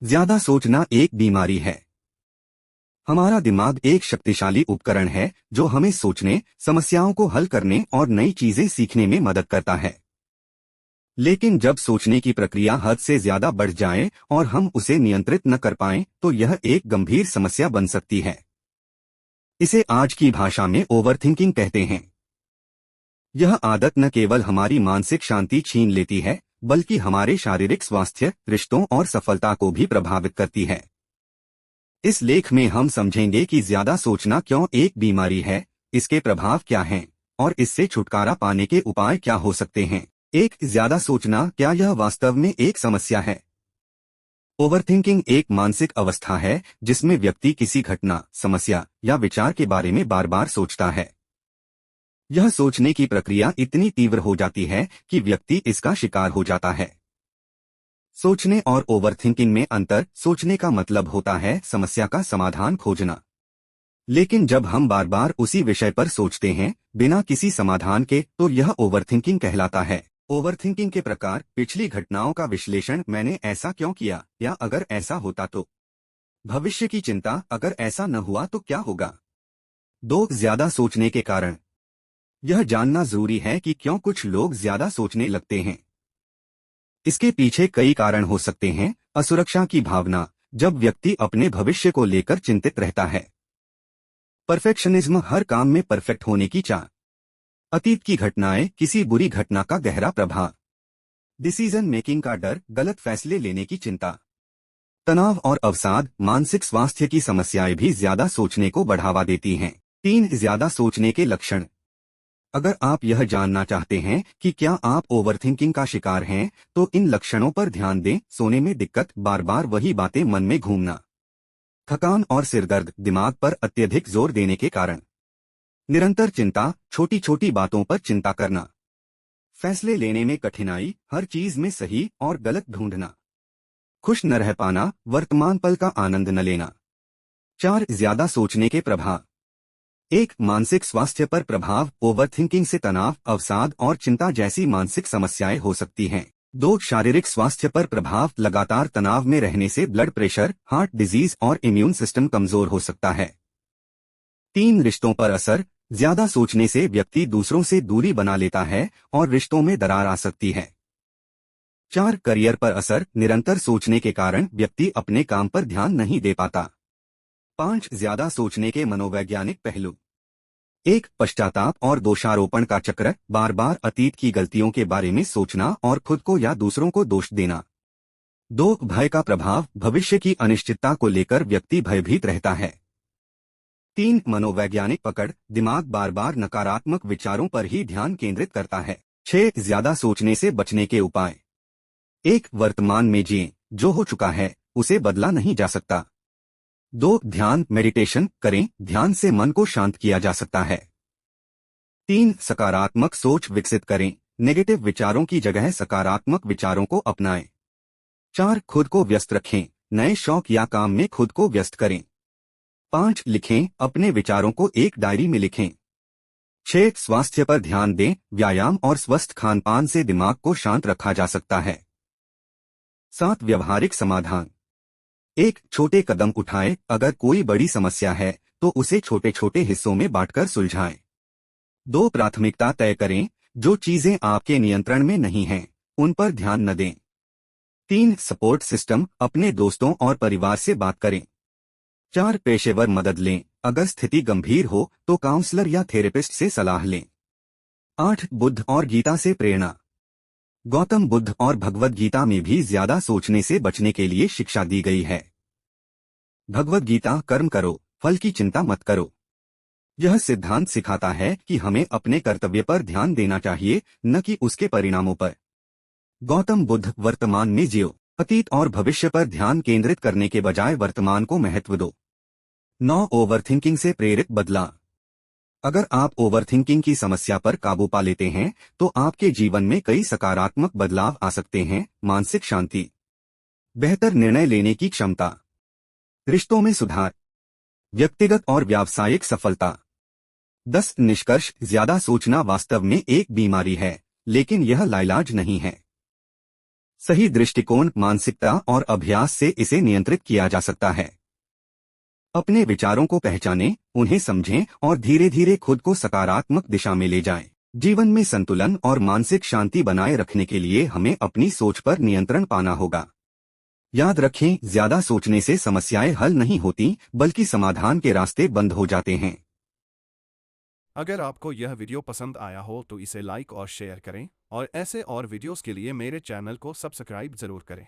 ज्यादा सोचना एक बीमारी है। हमारा दिमाग एक शक्तिशाली उपकरण है जो हमें सोचने, समस्याओं को हल करने और नई चीजें सीखने में मदद करता है। लेकिन जब सोचने की प्रक्रिया हद से ज्यादा बढ़ जाए और हम उसे नियंत्रित न कर पाएं, तो यह एक गंभीर समस्या बन सकती है। इसे आज की भाषा में ओवरथिंकिंग कहते हैं। यह आदत न केवल हमारी मानसिक शांति छीन लेती है, बल्कि हमारे शारीरिक स्वास्थ्य, रिश्तों और सफलता को भी प्रभावित करती है। इस लेख में हम समझेंगे कि ज्यादा सोचना क्यों एक बीमारी है, इसके प्रभाव क्या हैं, और इससे छुटकारा पाने के उपाय क्या हो सकते हैं। एक, ज्यादा सोचना, क्या यह वास्तव में एक समस्या है? ओवरथिंकिंग एक मानसिक अवस्था है जिसमें व्यक्ति किसी घटना, समस्या या विचार के बारे में बार बार सोचता है। यह सोचने की प्रक्रिया इतनी तीव्र हो जाती है कि व्यक्ति इसका शिकार हो जाता है। सोचने और ओवरथिंकिंग में अंतर। सोचने का मतलब होता है समस्या का समाधान खोजना। लेकिन जब हम बार बार उसी विषय पर सोचते हैं बिना किसी समाधान के, तो यह ओवरथिंकिंग कहलाता है। ओवरथिंकिंग के प्रकार। पिछली घटनाओं का विश्लेषण, मैंने ऐसा क्यों किया, या अगर ऐसा होता तो। भविष्य की चिंता, अगर ऐसा न हुआ तो क्या होगा। 2, ज्यादा सोचने के कारण। यह जानना जरूरी है कि क्यों कुछ लोग ज्यादा सोचने लगते हैं। इसके पीछे कई कारण हो सकते हैं। असुरक्षा की भावना, जब व्यक्ति अपने भविष्य को लेकर चिंतित रहता है। परफेक्शनिज्म, हर काम में परफेक्ट होने की चाह। अतीत की घटनाएं, किसी बुरी घटना का गहरा प्रभाव। डिसीजन मेकिंग का डर, गलत फैसले लेने की चिंता। तनाव और अवसाद, मानसिक स्वास्थ्य की समस्याएं भी ज्यादा सोचने को बढ़ावा देती हैं। 3, ज्यादा सोचने के लक्षण। अगर आप यह जानना चाहते हैं कि क्या आप ओवरथिंकिंग का शिकार हैं, तो इन लक्षणों पर ध्यान दें। सोने में दिक्कत, बार बार वही बातें मन में घूमना। थकान और सिरदर्द, दिमाग पर अत्यधिक जोर देने के कारण। निरंतर चिंता, छोटी छोटी बातों पर चिंता करना। फैसले लेने में कठिनाई, हर चीज में सही और गलत ढूंढना। खुश न रह पाना, वर्तमान पल का आनंद न लेना। 4, ज्यादा सोचने के प्रभाव। 1, मानसिक स्वास्थ्य पर प्रभाव। ओवरथिंकिंग से तनाव, अवसाद और चिंता जैसी मानसिक समस्याएं हो सकती हैं। 2, शारीरिक स्वास्थ्य पर प्रभाव। लगातार तनाव में रहने से ब्लड प्रेशर, हार्ट डिजीज और इम्यून सिस्टम कमजोर हो सकता है। 3, रिश्तों पर असर। ज्यादा सोचने से व्यक्ति दूसरों से दूरी बना लेता है और रिश्तों में दरार आ सकती है। 4, करियर पर असर। निरंतर सोचने के कारण व्यक्ति अपने काम पर ध्यान नहीं दे पाता। 5, ज्यादा सोचने के मनोवैज्ञानिक पहलू। 1, पश्चाताप और दोषारोपण का चक्र। बार बार अतीत की गलतियों के बारे में सोचना और खुद को या दूसरों को दोष देना। 2, भय का प्रभाव। भविष्य की अनिश्चितता को लेकर व्यक्ति भयभीत रहता है। 3, मनोवैज्ञानिक पकड़। दिमाग बार बार नकारात्मक विचारों पर ही ध्यान केंद्रित करता है। 6, ज्यादा सोचने से बचने के उपाय। 1, वर्तमान में जिएं। जो हो चुका है उसे बदला नहीं जा सकता। 2, ध्यान, मेडिटेशन करें। ध्यान से मन को शांत किया जा सकता है। 3, सकारात्मक सोच विकसित करें। नेगेटिव विचारों की जगह सकारात्मक विचारों को अपनाएं। 4, खुद को व्यस्त रखें। नए शौक या काम में खुद को व्यस्त करें। 5, लिखें। अपने विचारों को एक डायरी में लिखें। 6, स्वास्थ्य पर ध्यान दें। व्यायाम और स्वस्थ खानपान से दिमाग को शांत रखा जा सकता है। 7, व्यवहारिक समाधान। 1, छोटे कदम उठाएं। अगर कोई बड़ी समस्या है तो उसे छोटे छोटे हिस्सों में बांटकर सुलझाएं। 2, प्राथमिकता तय करें। जो चीजें आपके नियंत्रण में नहीं हैं, उन पर ध्यान न दें। 3, सपोर्ट सिस्टम। अपने दोस्तों और परिवार से बात करें। 4, पेशेवर मदद लें। अगर स्थिति गंभीर हो तो काउंसलर या थेरेपिस्ट से सलाह लें। 8, बुद्ध और गीता से प्रेरणा। गौतम बुद्ध और भगवद गीता में भी ज्यादा सोचने से बचने के लिए शिक्षा दी गई है। भगवद गीता, कर्म करो, फल की चिंता मत करो। यह सिद्धांत सिखाता है कि हमें अपने कर्तव्य पर ध्यान देना चाहिए, न कि उसके परिणामों पर। गौतम बुद्ध, वर्तमान में जियो। अतीत और भविष्य पर ध्यान केंद्रित करने के बजाय वर्तमान को महत्व दो। 9, ओवरथिंकिंग से प्रेरित बदलाव। अगर आप ओवरथिंकिंग की समस्या पर काबू पा लेते हैं तो आपके जीवन में कई सकारात्मक बदलाव आ सकते हैं। मानसिक शांति, बेहतर निर्णय लेने की क्षमता, रिश्तों में सुधार, व्यक्तिगत और व्यावसायिक सफलता। 10, निष्कर्ष। ज्यादा सोचना वास्तव में एक बीमारी है, लेकिन यह लाइलाज नहीं है। सही दृष्टिकोण, मानसिकता और अभ्यास से इसे नियंत्रित किया जा सकता है। अपने विचारों को पहचानें, उन्हें समझें और धीरे धीरे खुद को सकारात्मक दिशा में ले जाएं। जीवन में संतुलन और मानसिक शांति बनाए रखने के लिए हमें अपनी सोच पर नियंत्रण पाना होगा। याद रखें, ज्यादा सोचने से समस्याएं हल नहीं होती, बल्कि समाधान के रास्ते बंद हो जाते हैं। अगर आपको यह वीडियो पसंद आया हो तो इसे लाइक और शेयर करें और ऐसे और वीडियोस के लिए मेरे चैनल को सब्सक्राइब जरूर करें।